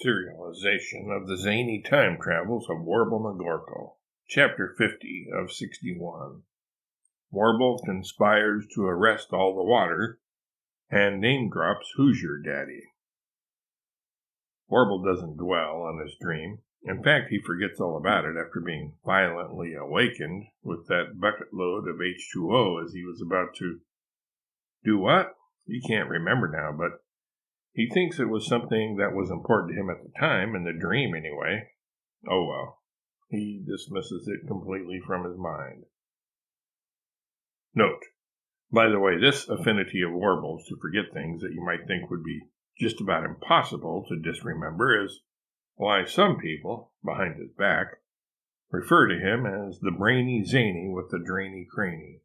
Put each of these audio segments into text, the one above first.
Serialization of the Zany Time Travels of Warble McGorkle, Chapter 50 of 61. Warble conspires to arrest all the water, and name drops Hoosier Daddy. Warble doesn't dwell on his dream. In fact, he forgets all about it after being violently awakened with that bucket load of H2O as he was about to do what? He can't remember now, but he thinks it was something that was important to him at the time, in the dream anyway. Oh well. He dismisses it completely from his mind. Note, by the way, this affinity of Warble's to forget things that you might think would be just about impossible to disremember is why some people, behind his back, refer to him as the brainy Zany with the drainy cranny.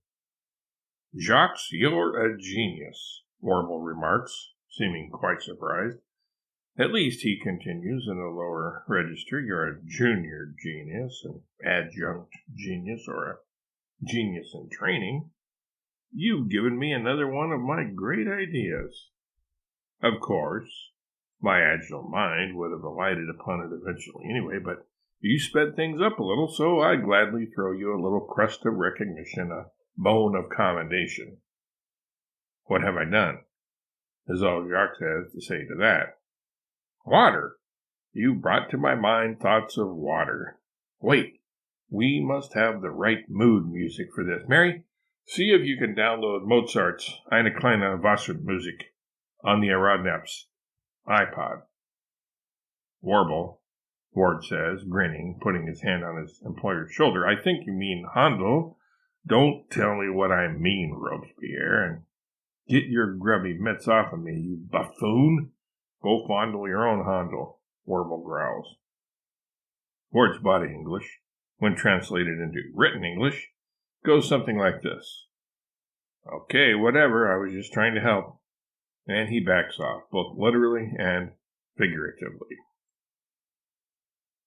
Jacques, you're a genius, Warble remarks, seeming quite surprised. At least, he continues in a lower register, you're a junior genius, an adjunct genius, or a genius in training. You've given me another one of my great ideas. Of course, my agile mind would have alighted upon it eventually anyway, but you sped things up a little, so I'd gladly throw you a little crust of recognition, a bone of commendation. What have I done? Is all Jacques has to say to that. Water! You brought to my mind thoughts of water. Wait, we must have the right mood music for this. Mary, see if you can download Mozart's Eine kleine Wassermusik on the Aerodnaps iPod. Warble, Ward says, grinning, putting his hand on his employer's shoulder. I think you mean Handel. Don't tell me what I mean, Robespierre, and get your grubby mitts off of me, you buffoon. Go fondle your own Handel, Warble growls. Ward's body English, when translated into written English, goes something like this. Okay, whatever, I was just trying to help. And he backs off, both literally and figuratively.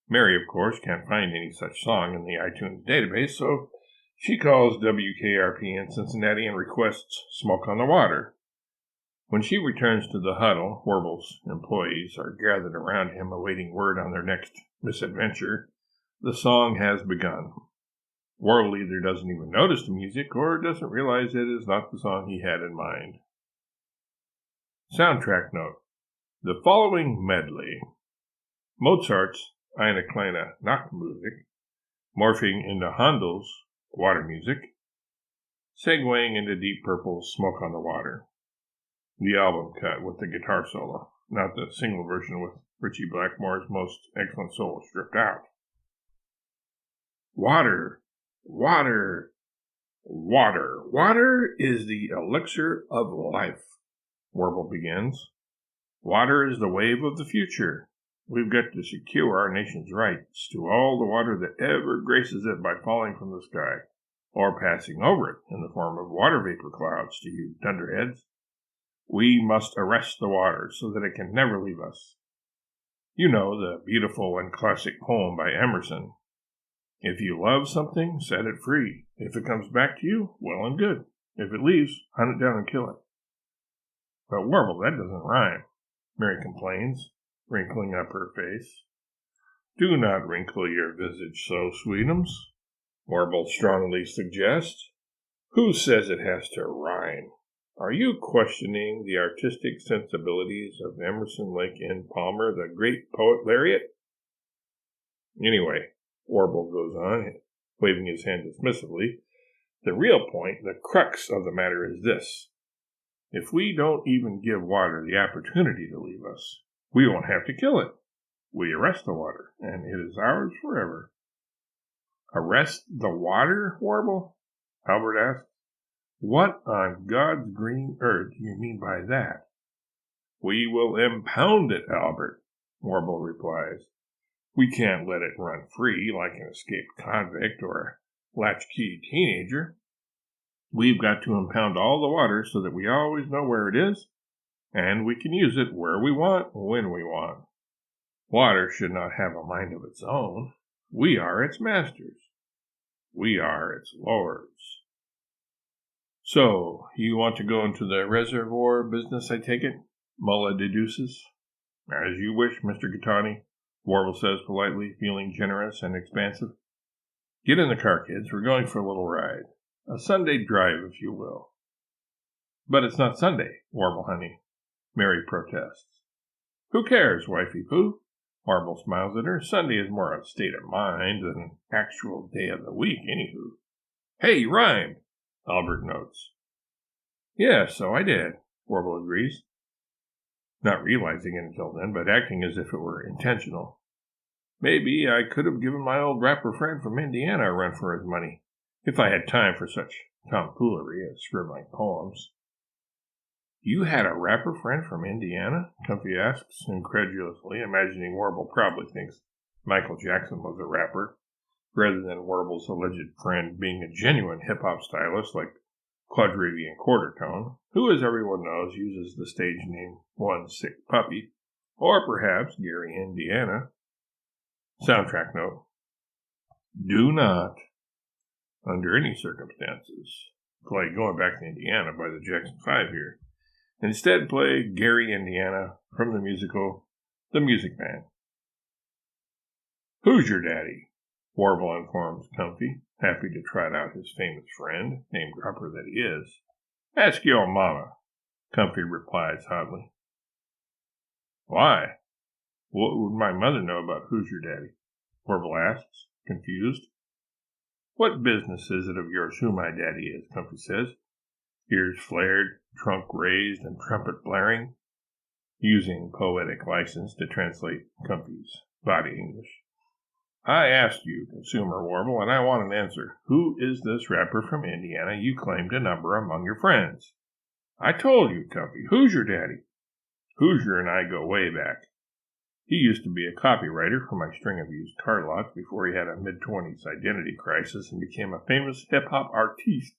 Mary, of course, can't find any such song in the iTunes database, so she calls WKRP in Cincinnati and requests Smoke on the Water. When she returns to the huddle, Warble's employees are gathered around him awaiting word on their next misadventure. The song has begun. Warble either doesn't even notice the music or doesn't realize it is not the song he had in mind. Soundtrack note. The following medley. Mozart's Eine kleine Nachtmusik, morphing into Handel's water music, segueing into Deep Purple's Smoke on the Water. The album cut with the guitar solo, not the single version with Ritchie Blackmore's most excellent solo stripped out. Water, water, water. Water is the elixir of life, Warble begins. Water is the wave of the future. We've got to secure our nation's rights to all the water that ever graces it by falling from the sky, or passing over it in the form of water vapor clouds to you dunderheads. We must arrest the water so that it can never leave us. You know the beautiful and classic poem by Emerson. If you love something, set it free. If it comes back to you, well and good. If it leaves, hunt it down and kill it. But Warble, that doesn't rhyme, Mary complains, wrinkling up her face. Do not wrinkle your visage so, sweetums, Warble strongly suggests. Who says it has to rhyme? Are you questioning the artistic sensibilities of Emerson, Lake, and Palmer, the great poet laureate? Anyway, Warble goes on, waving his hand dismissively, the real point, the crux of the matter is this. If we don't even give water the opportunity to leave us, we won't have to kill it. We arrest the water, and it is ours forever. Arrest the water, Warble? Albert asked. What on God's green earth do you mean by that? We will impound it, Albert, Warble replies. We can't let it run free like an escaped convict or a latchkey teenager. We've got to impound all the water so that we always know where it is, and we can use it where we want, when we want. Water should not have a mind of its own. We are its masters. We are its lords. So, you want to go into the reservoir business, I take it? Mulla deduces. As you wish, Mr. Gattani, Warble says politely, feeling generous and expansive. Get in the car, kids. We're going for a little ride. A Sunday drive, if you will. But it's not Sunday, Warble honey, Mary protests. Who cares, wifey poo? Warble smiles at her. Sunday is more a state of mind than an actual day of the week, anywho. Hey, you rhymed, Albert notes. Yeah, so I did, Warble agrees. Not realizing it until then, but acting as if it were intentional. Maybe I could have given my old rapper friend from Indiana a run for his money, if I had time for such tomfoolery as scribbling poems. You had a rapper friend from Indiana? Comfy asks, incredulously, imagining Warble probably thinks Michael Jackson was a rapper, rather than Warble's alleged friend being a genuine hip-hop stylist like Quadrivian Quartertone, who, as everyone knows, uses the stage name One Sick Puppy, or perhaps Gary, Indiana. Soundtrack note. Do not, under any circumstances, play Going Back to Indiana by the Jackson 5 here. Instead, play Gary, Indiana from the musical The Music Man. Who's your daddy? Warble informs Comfy, happy to trot out his famous friend, name dropper that he is. Ask your mama, Comfy replies hotly. Why? What would my mother know about Who's your daddy? Warble asks, confused. What business is it of yours who my daddy is? Comfy says, ears flared, trunk raised, and trumpet blaring, using poetic license to translate Comfy's body English. I asked you, Consumer Warble, and I want an answer. Who is this rapper from Indiana you claim to number among your friends? I told you, Comfy. Who's your daddy? Hoosier and I go way back. He used to be a copywriter for my string of used car lots before he had a mid-20s identity crisis and became a famous hip-hop artiste,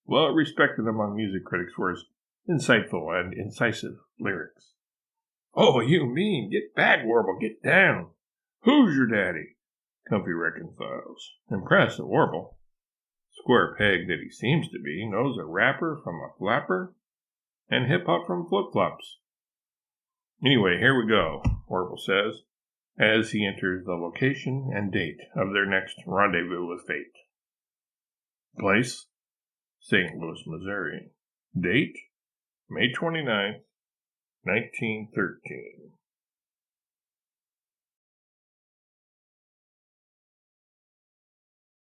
well respected among music critics for his insightful and incisive lyrics. Oh, you mean, get back, Warble, get down. Who's your daddy? Comfy reconciles, impressed at Warble. Square peg that he seems to be, knows a rapper from a flapper and hip-hop from flip-flops. Anyway, here we go, Warble says, as he enters the location and date of their next rendezvous with fate. Place, St. Louis, Missouri. Date, May 29th, 1913.